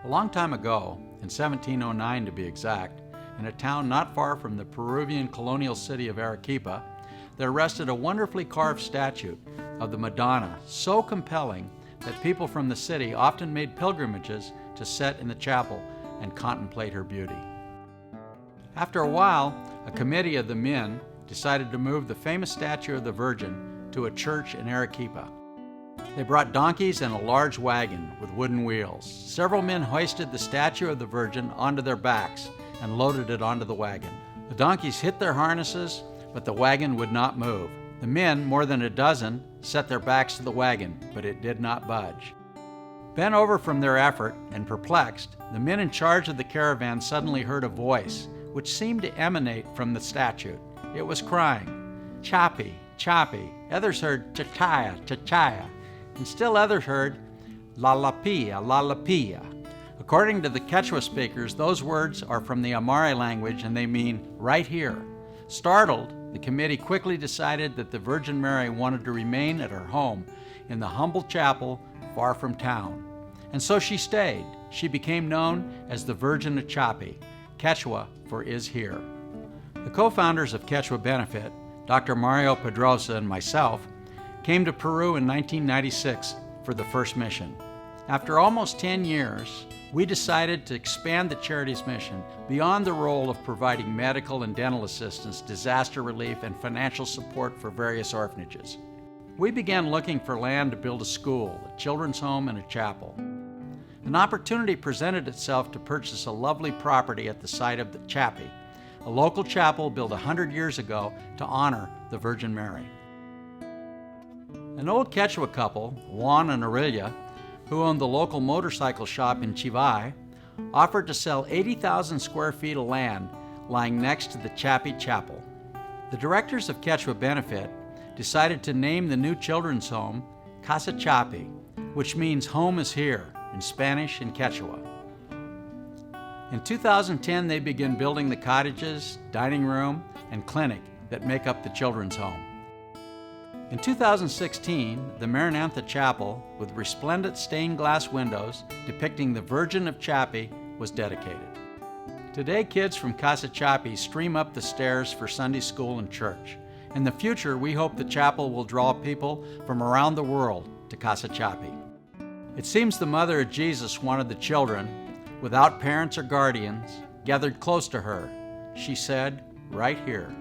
A long time ago, in 1709 to be exact, in a town not far from the Peruvian colonial city of Arequipa, there rested a wonderfully carved statue of the Madonna, so compelling that people from the city often made pilgrimages to sit in the chapel and contemplate her beauty. After a while, a committee of the men decided to move the famous statue of the Virgin to a church in Arequipa. They brought donkeys and a large wagon with wooden wheels. Several men hoisted the statue of the Virgin onto their backs and loaded it onto the wagon. The donkeys hit their harnesses, but the wagon would not move. The men, more than a dozen, set their backs to the wagon, but it did not budge. Bent over from their effort and perplexed, the men in charge of the caravan suddenly heard a voice which seemed to emanate from the statue. It was crying, "Chapi, Chapi." Others heard, "Chachaya, Chachaya," and still others heard, "La Lapia, La Lapia." According to the Quechua speakers, those words are from the Amari language and they mean right here. Startled, the committee quickly decided that the Virgin Mary wanted to remain at her home in the humble chapel far from town. And so she stayed. She became known as the Virgin of Chapi, Quechua for is here. The co-founders of Quechua Benefit, Dr. Mario Pedrosa and myself, came to Peru in 1996 for the first mission. After almost 10 years, we decided to expand the charity's mission beyond the role of providing medical and dental assistance, disaster relief, and financial support for various orphanages. We began looking for land to build a school, a children's home, and a chapel. An opportunity presented itself to purchase a lovely property at the site of the Chapi, a local chapel built 100 years ago to honor the Virgin Mary. An old Quechua couple, Juan and Aurelia, who owned the local motorcycle shop in Chivay, offered to sell 80,000 square feet of land lying next to the Chapi Chapel. The directors of Quechua Benefit decided to name the new children's home Casa Chapi, which means home is here in Spanish and Quechua. In 2010, they began building the cottages, dining room, and clinic that make up the children's home. In 2016, the Maranatha Chapel, with resplendent stained glass windows depicting the Virgin of Chapi, was dedicated. Today, kids from Casa Chapi stream up the stairs for Sunday school and church. In the future, we hope the chapel will draw people from around the world to Casa Chapi. It seems the mother of Jesus wanted the children, without parents or guardians, gathered close to her. She said, "Right here."